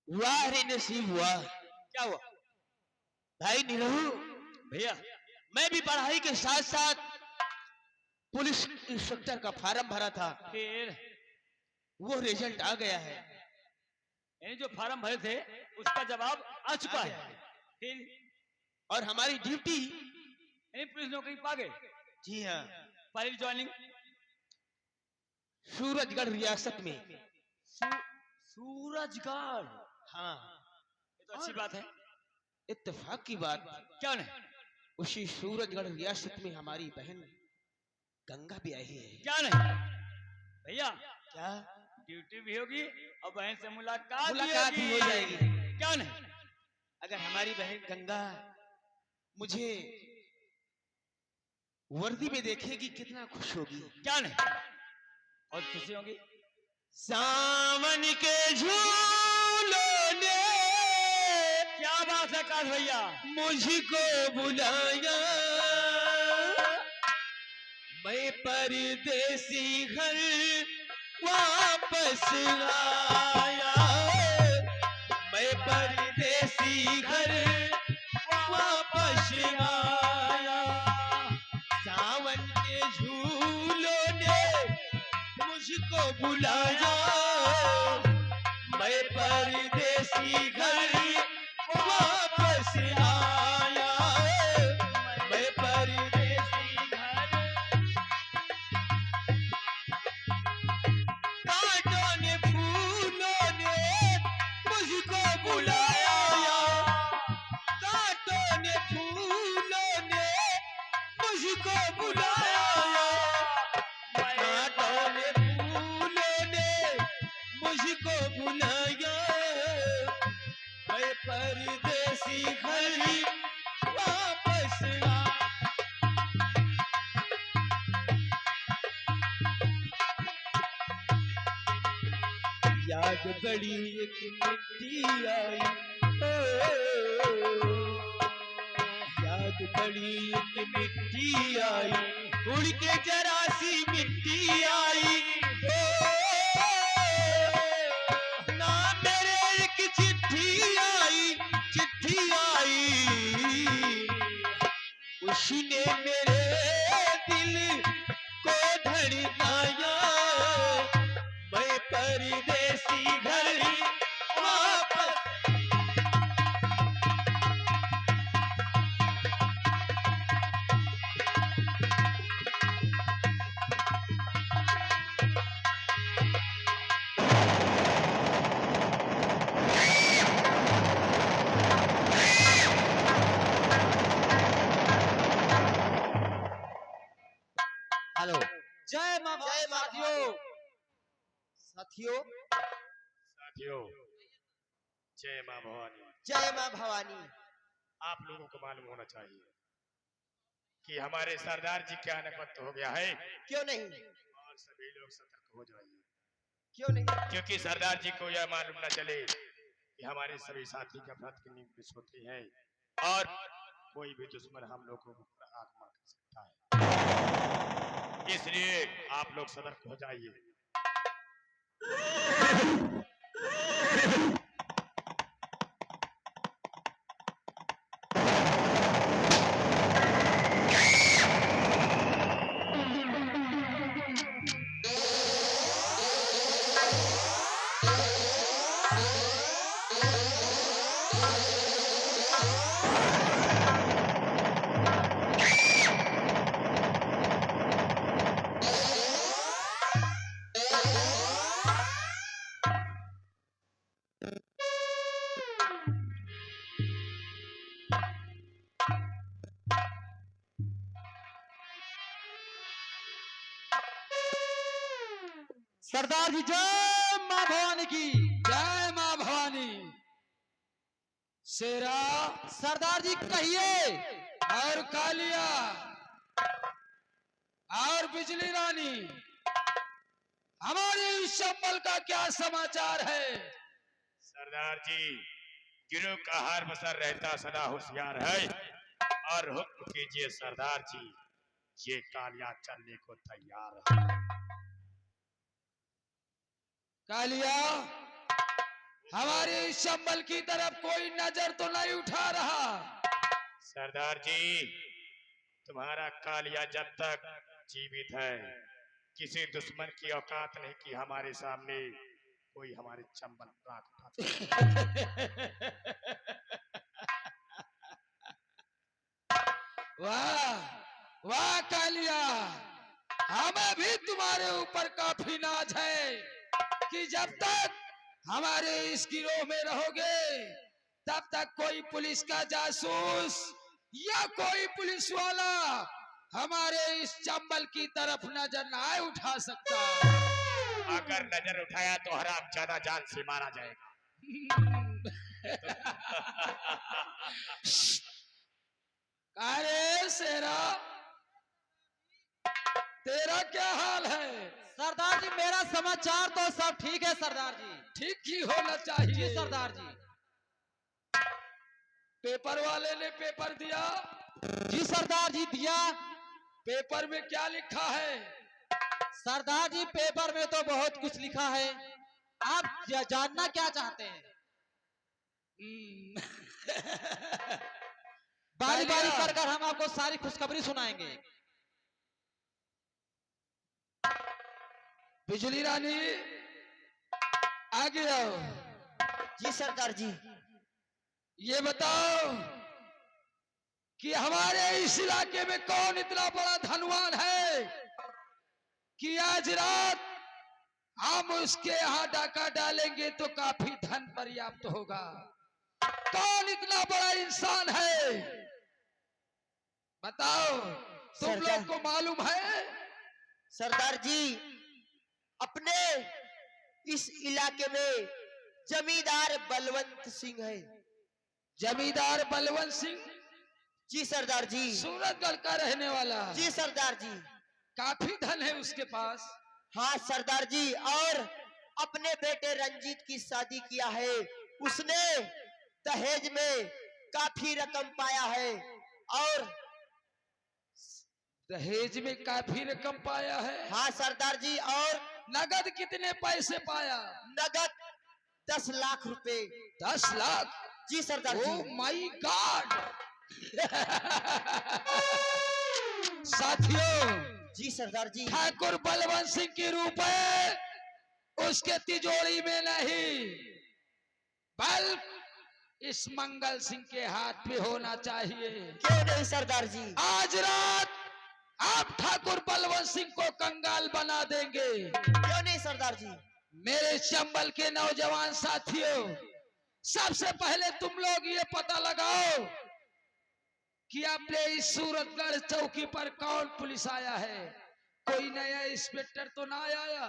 वाह रे नसीब वाह। क्या हुआ भाई निरहु, भैया? मैं भी पढ़ाई के साथ साथ पुलिस इंस्पेक्टर का फार्म भरा था। फिर वो रिजल्ट आ गया है। यानी जो फार्म भरे थे उसका जवाब आ चुका आ है। गया है। फिर और हमारी ड्यूटी, यानी पुलिस नौकरी पा गए। जी हाँ, पहली ज्वाइनिंग सूरजगढ़ रियासत में। सूरजगढ़। हाँ, ये तो अच्छी बात है। इत्तेफाक की बात, क्या नहीं? उसी सूरजगढ़ रियासत में हमारी बहन गंगा भी आई है। क्या नहीं भैया? क्या? ड्यूटी भी होगी और बहन से मुलाकात मुलाकात भी भी होगी। हो जाएगी। क्या नहीं? अगर हमारी बहन गंगा मुझे वर्दी में देखेगी कितना खुश होगी। क्या नहीं? और खुशी होगी। सावन के झूलों ने क्या बात है काश भैया? मुझको बुलाया, मैं परदेसी घर वापस आया, मैं परदेसी घर वापस आया। सावन के झूलों ने मुझको बुलाया, मैं परदेसी घर वापस आया, मैं परदेसी घर। कांटों ने फूलों ने मुझको बुलाया, कांटों ने फूलों ने मुझको बुलाया, कांटों ने फूलों ने मुझको बुलाया, मैं परदेसी घर वापस आ। याद बड़ी एक मिट्टी आई, ओ, याद बड़ी एक मिट्टी आई, उड़ के जरा सी मिट्टी आई, ओ, ना मेरे एक चिट्ठी आई, चिट्ठी आई, उसने मेरे दिल को धड़काया, मैं परदेसी घर वापस। हेलो, जय मां जय मां साथियों। साथियों, साथियों, जय मां भवानी। जय मां भवानी। आप लोगों को मालूम होना चाहिए कि हमारे सरदार जी का आगमन हो गया है क्यों नहीं? और सभी लोग सतर्क हो जाइए, क्यों नहीं? क्योंकि सरदार जी को यह मालूम न चले कि हमारे सभी साथी का व्रत की नींद कुछ होती है और कोई भी दुश्मन हम लोगों पर आक्रमण कर सकता है। इसलिए आप लोग सतर्क हो जाइए। सरदार जी जय मां भवानी की। जय मां भवानी। शेरा सरदार जी कहिए। और कालिया और बिजली रानी, हमारी इस चप्पल का क्या समाचार है? सरदार जी, गिरोह का हार बसर रहता सदा होशियार है और हुक्म कीजिए सरदार जी, ये कालिया चलने को तैयार है। कालिया हमारे इस चंबल की तरफ कोई नजर तो नहीं उठा रहा। सरदार जी, तुम्हारा कालिया जब तक जीवित है किसी दुश्मन की औकात नहीं कि हमारे सामने कोई हमारे चंबल राख उठा सके। वाह वाह कालिया, हमें भी तुम्हारे ऊपर काफी नाज है कि जब तक हमारे इस गिरोह में रहोगे तब तक कोई पुलिस का जासूस या कोई पुलिस वाला हमारे इस चंबल की तरफ नजर ना उठा सकता। अगर नजर उठाया तो हराम ज्यादा जान से मारा जाएगा। अरे शेरा, तेरा क्या हाल है? सरदार जी मेरा समाचार तो सब ठीक है सरदार जी। ठीक ही होना चाहिए। जी सरदार जी। पेपर वाले ने पेपर दिया? जी सरदार जी दिया। पेपर में क्या लिखा है? सरदार जी पेपर में तो बहुत कुछ लिखा है, आप जानना क्या चाहते हैं? बारी बारी कर हम आपको सारी खुशखबरी सुनाएंगे। बिजली रानी आगे आओ। जी सरदार जी। ये बताओ कि हमारे इस इलाके में कौन इतना बड़ा धनवान है कि आज रात हम उसके यहाँ डाका डालेंगे तो काफी धन पर्याप्त होगा। कौन इतना बड़ा इंसान है बताओ, तुम लोग को मालूम है? सरदार जी, अपने इस इलाके में जमींदार बलवंत सिंह है। जमींदार बलवंत सिंह? जी सरदार जी। सूरतगढ़ का रहने वाला? जी सरदार जी। काफी धन है उसके पास? हाँ सरदार जी, और अपने बेटे रंजीत की शादी किया है। उसने दहेज में काफी रकम पाया है। और दहेज में काफी रकम पाया है? हाँ सरदार जी। और नगद कितने पैसे पाया? नगद 10 लाख रुपए। 10 लाख? जी Sardar ji. Oh my god. साथियों, जी सरदार जी। ठाकुर बलवंत सिंह की रुपए उसके तिजोरी में नहीं, बल्कि इस मंगल सिंह के हाथ में होना चाहिए। क्यों नहीं सरदार जी? आज रात आप ठाकुर बलवंत सिंह को कंगाल बना देंगे। क्यों नहीं सरदार जी? मेरे चंबल के नौजवान साथियों, सबसे पहले तुम लोग ये पता लगाओ कि अपने इस सूरतगढ़ चौकी पर कौन पुलिस आया है। कोई नया इंस्पेक्टर तो ना आया?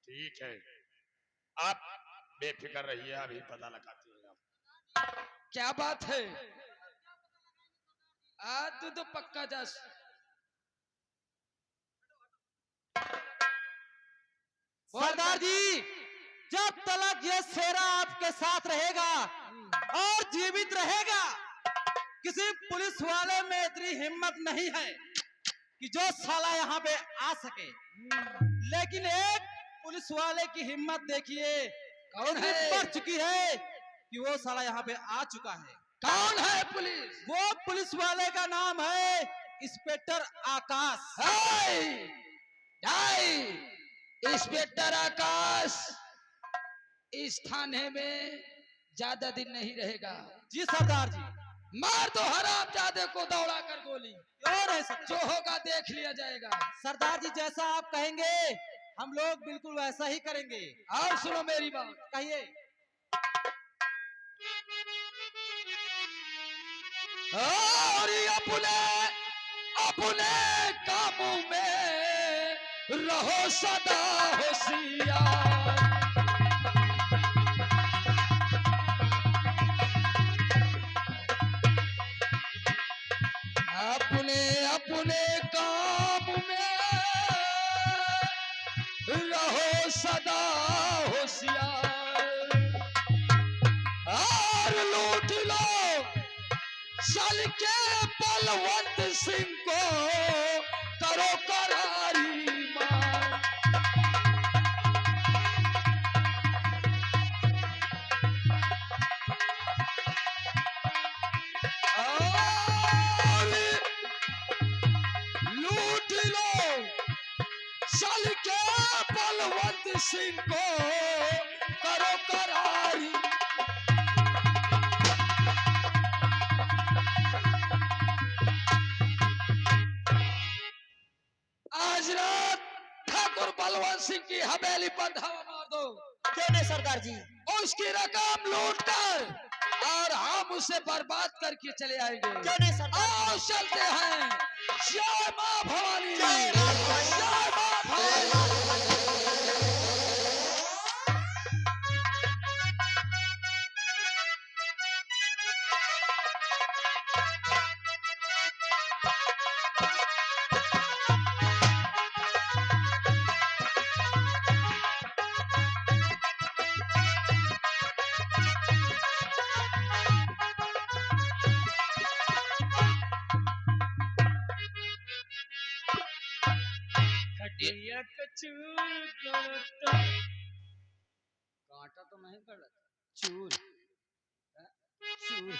ठीक है, आप बेफिक्र रहिए, अभी पता लगाते हैं हम। क्या बात है? आज तो पक्का जास। सरदार जी, जब तक ये शेरा आपके साथ रहेगा और जीवित रहेगा, किसी पुलिस वाले में इतनी हिम्मत नहीं है कि जो साला यहाँ पे आ सके। लेकिन एक पुलिस वाले की हिम्मत देखिए, कौन है? बढ़ चुकी है कि वो साला यहाँ पे आ चुका है। कौन है पुलिस? वो पुलिस वाले का नाम है इंस्पेक्टर आकाश। इंस्पेक्टर आकाश इस थाने में ज्यादा दिन नहीं रहेगा। जी सरदार जी। मार दो हरामजादे को दौड़ा कर गोली। और है सर, जो होगा देख लिया जाएगा। सरदार जी जैसा आप कहेंगे हम लोग बिल्कुल वैसा ही करेंगे। और सुनो मेरी बात, कहिए। और अपने अपने कामों में रहो सदा होशियार। अपने अपने काम में रहो सदा होशियार और लूट लो चल के बलवंत सिंह को करो करारी मार। चल के बलवंत सिंह को करो करारी। आज रात ठाकुर बलवंत सिंह की हवेली पर धावा मार दो। क्यों नहीं सरदार जी? उसकी रकम लूट कर और हम उसे बर्बाद करके चले आएंगे। क्यों नहीं सरदार आओ जी? चलते हैं। जय मां भवानी, जय मां भवानी। जय मां भवानी। खटिया कचूर कांटा तो नहीं पड़ा, चूर चूर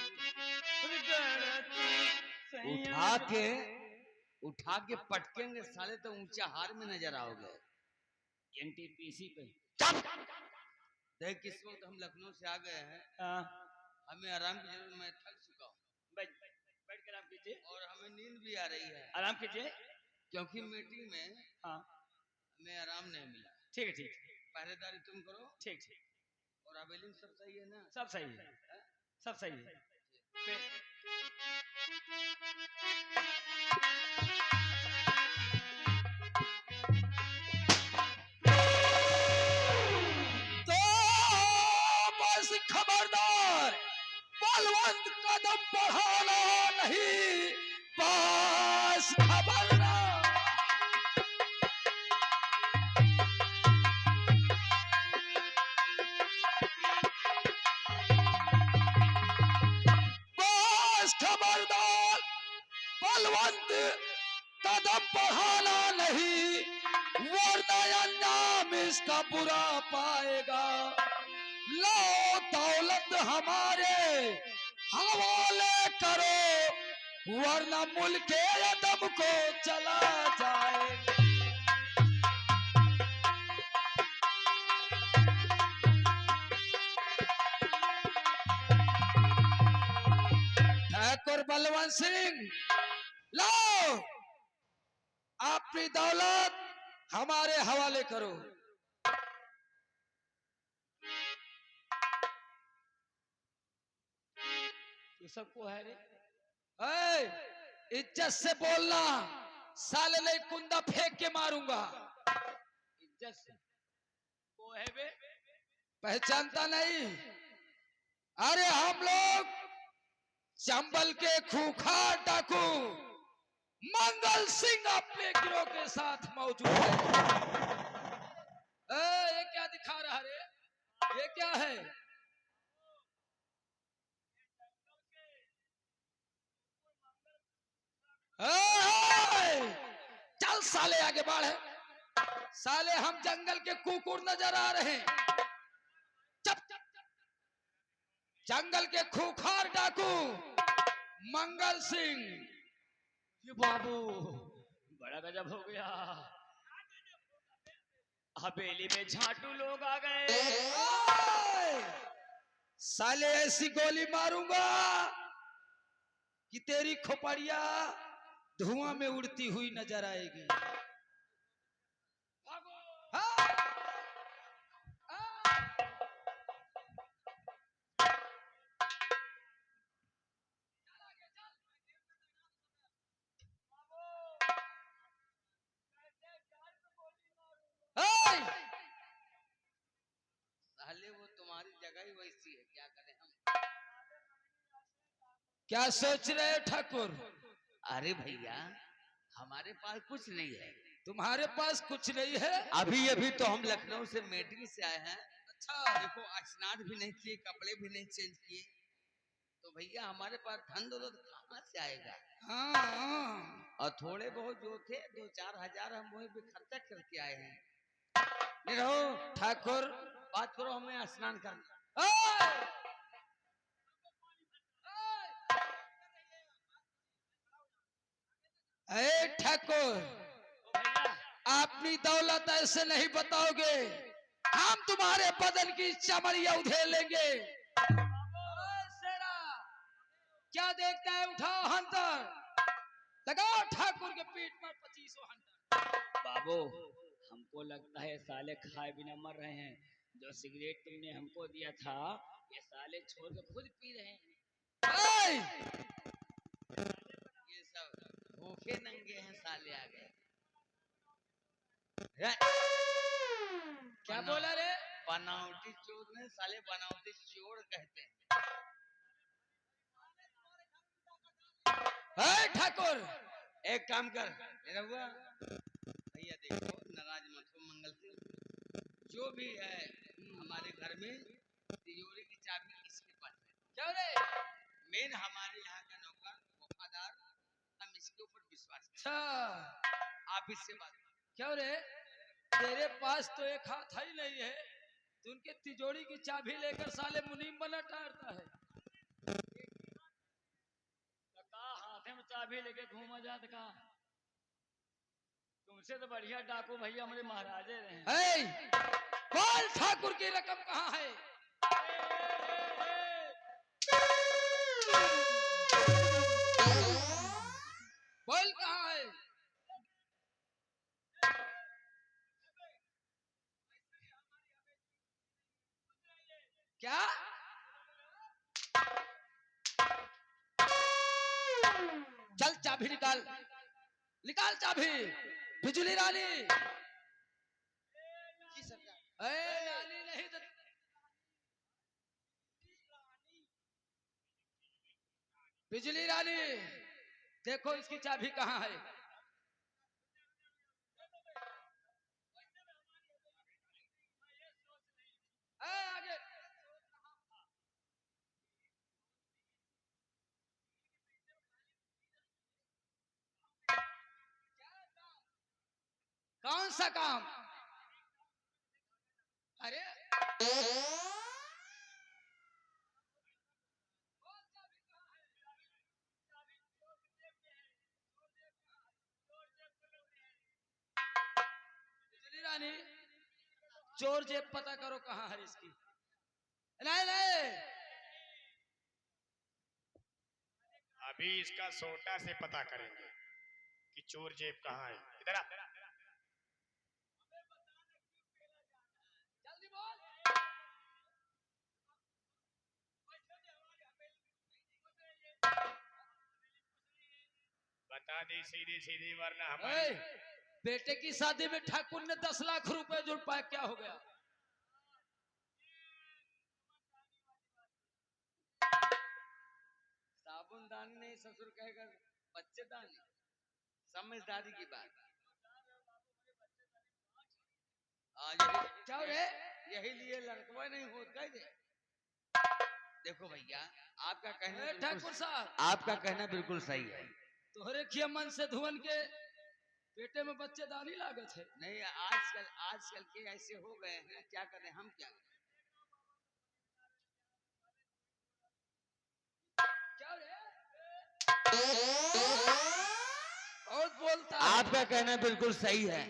उठा के पटकेंगे साले तो ऊंचा हार में नजर आओगे। एनटीपीसी पे देख किस वक्त हम लखनऊ से आ गए हैं, हमें आराम की जरूरत, मैं थक चुका हूँ। बैठ कर आराम कीजिए, और हमें नींद भी आ रही है आराम कीजिए। क्योंकि मीटिंग में हाँ हमें आराम नहीं मिला। ठीक है, ठीक है, पहरेदारी तुम करो ठीक ठीक, और हवेली में सब सही है ना? सब सही है, सब सही है। तो बस खबरदार, बलवंत कदम बढ़ाना नहीं, बस खबरदार। बस खबरदार, बलवंत कदम बढ़ाना नहीं, वरना अंजाम इसका बुरा पाएगा। लो दौलत हमारे हवाले करो, वरना मुल्क अदम को चला जाए। ठाकुर बलवंत सिंह, लो अपनी दौलत हमारे हवाले करो। ये सबको है रे, ए, इज्जत से बोलना, साले नहीं कुंदा फेंक के मारूंगा। इज्जत से को है बे? पहचानता नहीं? अरे हम लोग चंबल के खूंखार डाकू मंगल सिंह अपने गिरोह के साथ मौजूद है। ये क्या दिखा रहा रे? ये क्या है? चल साले आगे बढ़। साले हम जंगल के कुकुर नजर आ रहे हैं। चप जंगल के खूंखार डाकू मंगल सिंह। ये बाबू बड़ा गजब हो गया, हवेली में झाटू लोग आ गए। साले ऐसी गोली मारूंगा कि तेरी खोपड़िया धुआं में उड़ती हुई नजर आएगी। हाँ। साले वो तुम्हारी जगह ही वैसी है, क्या करें हम? क्या सोच रहे हो ठाकुर? अरे भैया हमारे पास कुछ नहीं है। तुम्हारे पास कुछ नहीं है? अभी अभी तो हम लखनऊ से मीटिंग से आए हैं। अच्छा, देखो स्नान भी नहीं किए, कपड़े भी नहीं चेंज किए, तो भैया हमारे पास धन दौलत कहाँ से आएगा? हाँ। और थोड़े बहुत जो थे 2-4 हजार हम वही पे खर्चा करके आए हैं। नहीं रहो ठाकुर, बात करो, हमें स्नान करना। ठाकुर अपनी दौलत ऐसे नहीं बताओगे, हम तुम्हारे बदन की चमड़ियां उधेड़ लेंगे। ओए शेरा, क्या देखता है? उठाओ हंटर, लगाओ ठाकुर के पीठ पर 25 हंटर। बाबू, हमको लगता है साले खाए बिना मर रहे हैं। जो सिगरेट तुमने हमको दिया था, ये साले छोड़ के खुद पी रहे हैं। ओए, ये सब भूखे नंगे हैं, साले आ गए। क्या बोला रे? बनावटी चोर नहीं, साले बनावटी चोर कहते हैं। ठाकुर, एक काम कर मेरा हुआ भैया, देखो नाराज मत हो मंगल सिंह, जो भी है हमारे घर में तिजोरी की चाबी इसके पास है। क्यों रे? मेन हमारे यहाँ का नौकर वफादार, हम इसके ऊपर विश्वास करते अच्छा, हैं। आप इससे बात करो। क्यों रे? तेरे पास तो एक हाथ ही नहीं है, तू उनके तिजोरी की चाबी लेकर साले मुनीम बना टारता है। हाथे में चाबी लेके घूमा जात का, तुमसे तो बढ़िया डाकू भैया हमारे महाराजे रहे हैं। बोल ठाकुर की रकम कहाँ है? बोल कहाँ है? क्या? चल चाबी निकाल, निकाल चाबी। बिजली रानी, जी सरकार। रानी नहीं तो बिजली रानी, देखो इसकी चाबी कहाँ है? आगे कौन सा काम? अरे बिजली रानी, चोर जेब पता करो कहाँ है इसकी। नहीं नहीं, अभी इसका सोटा से पता करेंगे कि चोर जेब कहाँ है। इधर आ। जल्दी बोल। बता दे सीधी सीधी, वरना ए, हमारी बेटे की शादी में ठाकुर ने 10 लाख रुपए जुड़ पाया, क्या हो गया? साबुन दानी नहीं, ससुर कहेगा बच्चे दानी, समझदारी की बात। क्या रे? यही लिए लड़कवा नहीं होता है। देखो भैया, आपका कहना ठाकुर साहब, आपका कहना बिल्कुल सही है। तोहरे किया मन से धुवन के पेटे में बच्चेदानी लागत है। नहीं, आजकल के ऐसे हो गए हैं, क्या करें हम, क्या करें? क्या रे? बहुत बोलता है। आपका कहना बिल्कुल सही है।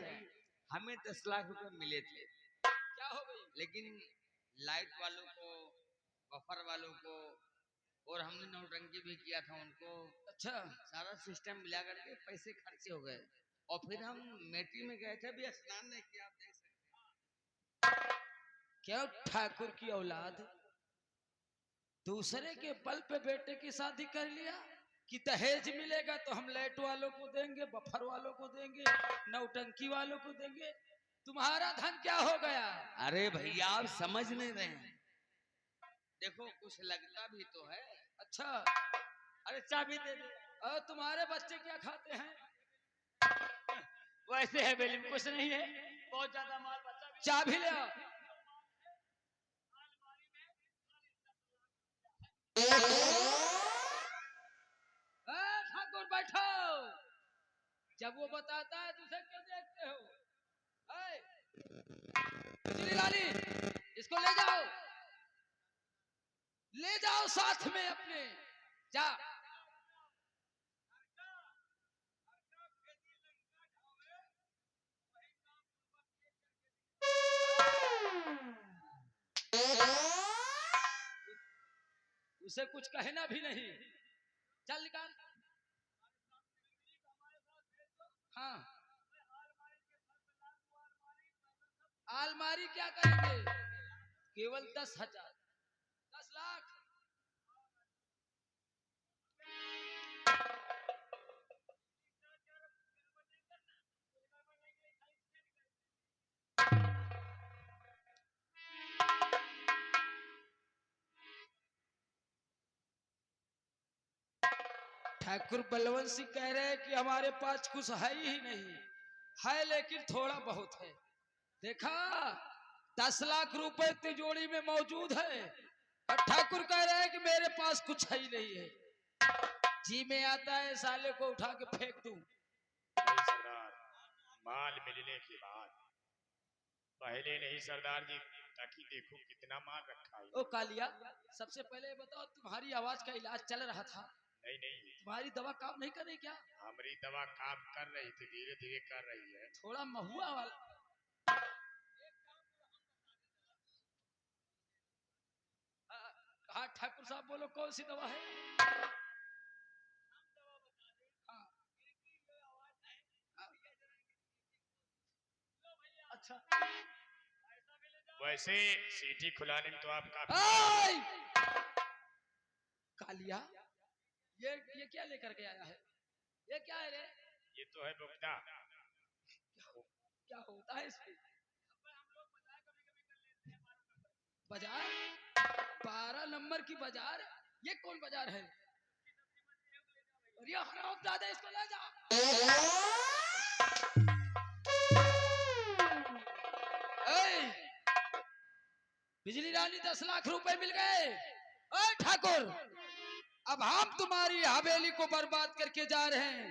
हमें 10 लाख रुपए मिले थे, क्या हो गई? लेकिन लाइट वालों को, बफर वालों को, और हमने नौटंकी भी किया था उनको। अच्छा, सारा सिस्टम मिला करके पैसे खर्चे हो गए, और फिर हम मेटी में गए थे, भी स्नान नहीं किया, आप देख सकते हैं। क्यों ठाकुर की औलाद दूसरे के बल पे बेटे की शादी कर लिया कि दहेज मिलेगा तो हम लाइट वालों को देंगे, बफर वालों को देंगे, नौटंकी वालों को देंगे। तुम्हारा धन क्या हो गया? अरे भैया, आप समझ नहीं रहे हैं। देखो, कुछ लगता भी तो है। अच्छा, अरे चाबी दे दे। और तुम्हारे बच्चे क्या खाते हैं? वैसे है बेली में कुछ नहीं है, बहुत ज्यादा माल बचा भी। चाबी ले आओ। ठाकुर बैठो, जब वो बताता है तुझे क्यों देखते हो? बिजली रानी, इसको ले जाओ, ले जाओ साथ में अपने, जा। उसे कुछ कहना भी नहीं। चल निकाल। हाँ, अलमारी क्या करेंगे? केवल 10,000, 10 लाख। ठाकुर बलवंत सिंह कह रहे हैं कि हमारे पास कुछ है ही नहीं, है लेकिन थोड़ा बहुत है। देखा, 10 लाख रुपए तिजोरी में मौजूद है और ठाकुर कह रहे हैं कि मेरे पास कुछ है ही नहीं है। जी में आता है साले को उठा के फेंक दूं। नहीं सरदार, माल मिलने के बाद पहले नहीं सरदार जी, ताकि देखो कितना माल रखा है। ओ कालिया, सबसे पहले बताओ, तुम्हारी आवाज का इलाज चल रहा था? नहीं नहीं, तुम्हारी दवा काम नहीं कर रही क्या? हमारी दवा काम कर रही थी, धीरे धीरे कर रही है। थोड़ा महुआ वाला। हाँ ठाकुर साहब बोलो, कौन सी दवा है? हाँ, अच्छा। वैसे सीटी खुलाने में तो आप काफी आय! कालिया, ये क्या लेकर के आया है? ये क्या है रे? ये तो है बुकदा। क्या होता है इसमें? बाजार? 12 नंबर की बाजार? ये कौन बाजार है? अरे हरामजादा, इसको ले जा। ऐ! बिजली रानी 10 लाख रुपए मिल गए। ओए ठाकुर, अब हम तुम्हारी हवेली को बर्बाद करके जा रहे हैं।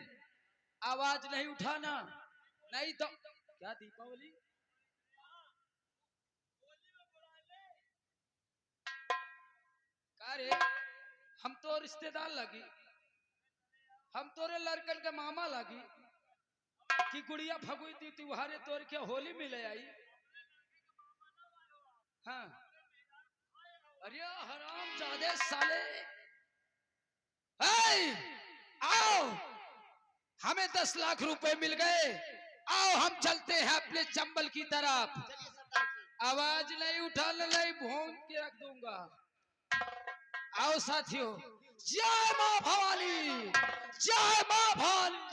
आवाज नहीं उठाना, नहीं तो क्या दीपावली? अरे हम तो रिश्तेदार लगी, हम तोरे लड़कन के मामा लगी कि गुड़िया फगुई दी त्योहारे तोर के होली मिले आई। हाँ, अरे हराम जादे साले। ऐ! आओ, हमें 10 लाख रुपए मिल गए। आओ हम चलते हैं अपने चंबल की तरफ। चलिए सरदार जी। आवाज नहीं उठाने, नहीं भोंग के रख दूंगा। आओ साथियों, जय मां भवानी, जय मां भवानी।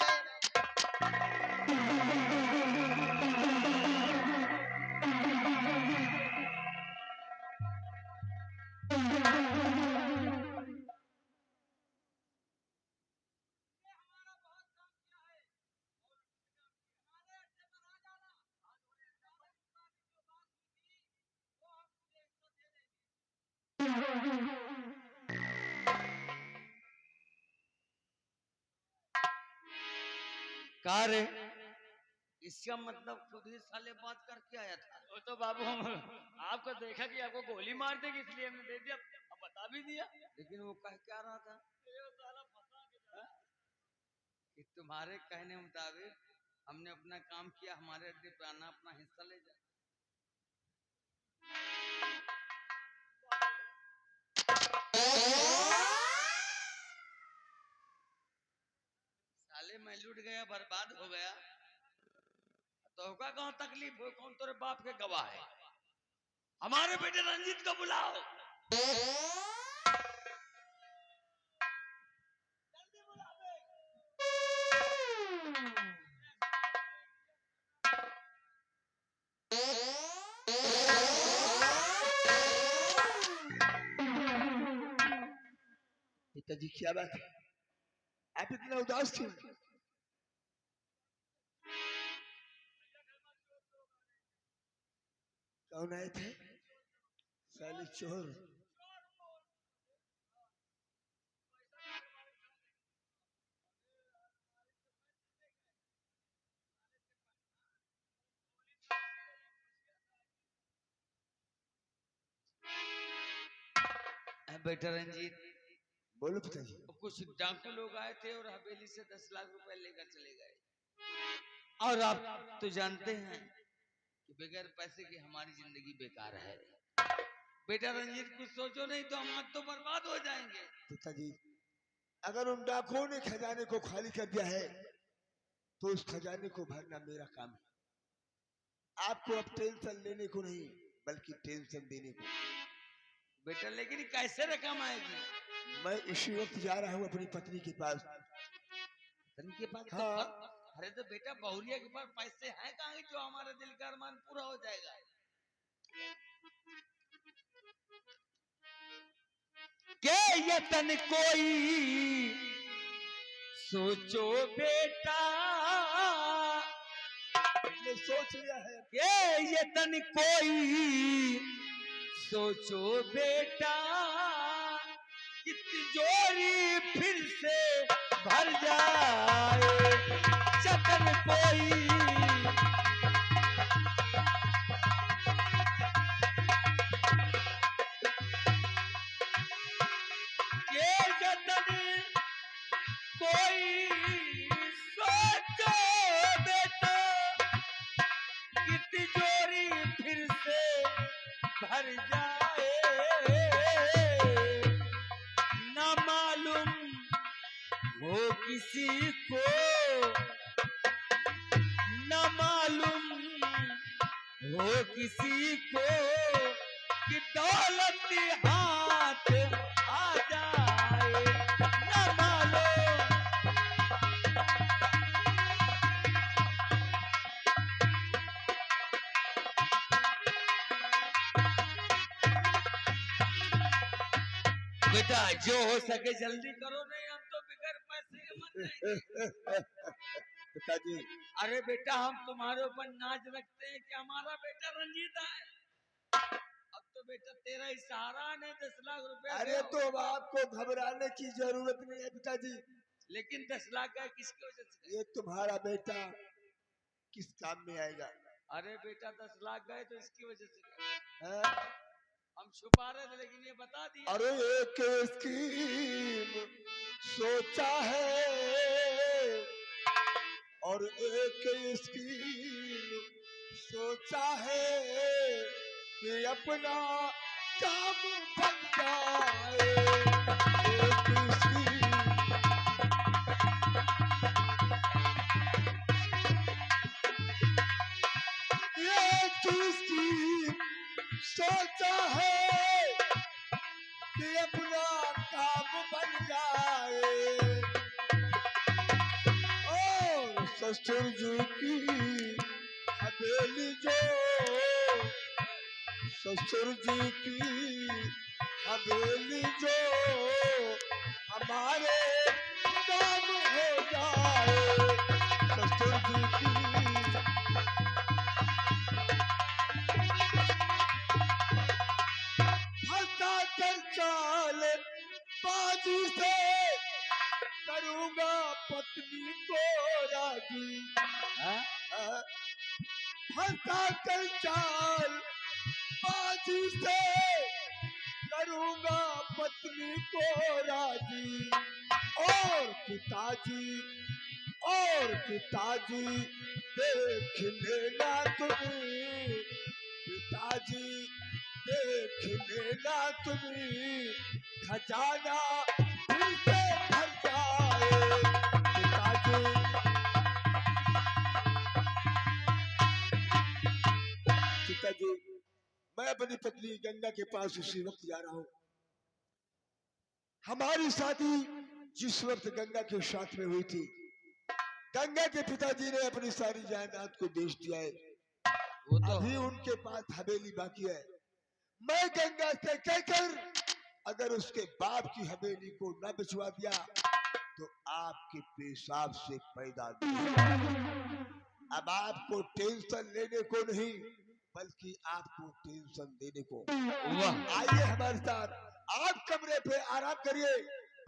कार इसका मतलब खुद ही साले बात करके आया था। वो तो बाबू हम आपको देखा कि आपको गोली मार देगी, इसलिए हमने दे दिया, अब बता भी दिया। लेकिन वो कह क्या रहा था कि तुम्हारे कहने मुताबिक हमने अपना काम किया, हमारे अड्डे पे आना, अपना हिस्सा ले जा। साले मैं लूट गया, बर्बाद हो गया, तो होगा कौन तकलीफ हो? कौन तेरे बाप के गवाह है? हमारे बेटे रंजीत को बुलाओ। पिताजी क्या बात है, आप इतना उदास क्यों? कौन आए थे? साले चोर। बेटा रंजीत, बोलो पिताजी। कुछ डाकू लोग आए थे और हवेली से 10 लाख रुपए लेकर चले गए। और आप तो जानते हैं कि बगैर पैसे के हमारी जिंदगी बेकार है। बेटा रंजीत कुछ सोचो नहीं तो हम आज तो बर्बाद हो जाएंगे। पिताजी, अगर उन डाकुओं ने खजाने को खाली कर दिया है तो उस खजाने को भरना मेरा काम है। आपको अब टेंशन लेने को नहीं बल्कि टेंशन देने को। बेटा लेकिन कैसे रकम आएगी? मैं इसी वक्त जा रहा हूँ अपनी पत्नी के पास। के पास हाँ। अरे तो बेटा बहुरिया के पास पैसे हैं कहाँ जो हमारा दिल का अरमान पूरा हो जाएगा? के यतन कोई सोचो बेटा, मैंने सोच लिया है। के यतन कोई सोचो बेटा, कि तिजोरी फिर से भर जाए। यतन कोई के यतन कोई सोचो बेटा, कि तिजोरी फिर से भर जाए। न मालूम हो किसी को, न मालूम हो किसी को, कि दौलत हाथ आ जाए। न मालूम बेटा जो हो सके जल्दी करो, नहीं हम तो बिगर पैसे के मर जाएंगे। पिताजी, अरे बेटा हम तुम्हारे ऊपर नाज रखते हैं कि हमारा बेटा रंजीत है। अब तो बेटा तेरा ही सहारा नहीं 10 लाख रुपए। अरे तो अब आपको घबराने की जरूरत नहीं है पिताजी। लेकिन 10 लाख का किसकी वजह से? ये तुम्हारा बेटा किस काम में आएगा? अरे बेटा 10 लाख गए तो इसकी वजह से हाँ? हम छुपा रहे थे लेकिन ये बता दिया। अरे एक स्कीम सोचा है और एक स्कीम सोचा है कि अपना काम बन जाए। एक स्कीम सोचा है कि अपना काम बन जाए। और ससुर जी की हवेली जो, ससुर जी की हवेली जो हमारे नाम हो जाए। ससुर जी की चाल बाजी से करूंगा पत्नी को राजी। फंसा कर चाल बाजी से करूंगा पत्नी को राजी। और पिताजी देख लेना तुम्हें, पिताजी देख लेना तुम्हें खजाना फिर से भर जाए। पिताजी पिताजी, मैं अपनी पत्नी गंगा के पास उसी वक्त जा रहा हूँ। हमारी शादी जिस वक्त गंगा के साथ में हुई थी, गंगा के पिताजी ने अपनी सारी जायदाद को बेच दिया है। अभी उनके पास हवेली बाकी है। मैं गंगा से कहकर अगर उसके बाप की हवेली को न बिछवा दिया तो आपके पेशाब से पैदा नहीं। अब आपको टेंशन लेने को नहीं बल्कि आपको टेंशन देने को। आइए हमारे साथ, आप कमरे पे आराम करिए,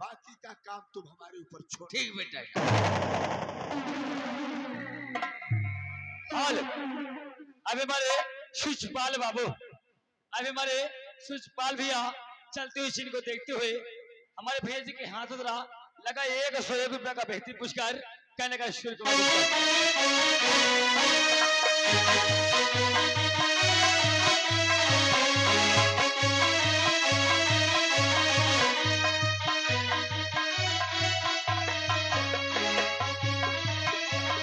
बाकी का काम तुम हमारे ऊपर छोड़। ठीक बेटा। अबे हमारे शिशुपाल बाबू, अबे हमारे शिशुपाल भैया चलते हुए सीन को देखते हुए हमारे भैया जी के हाथ उधरा लगा 101 रुपया का बेहतरीन पुरस्कार कहने का शुरू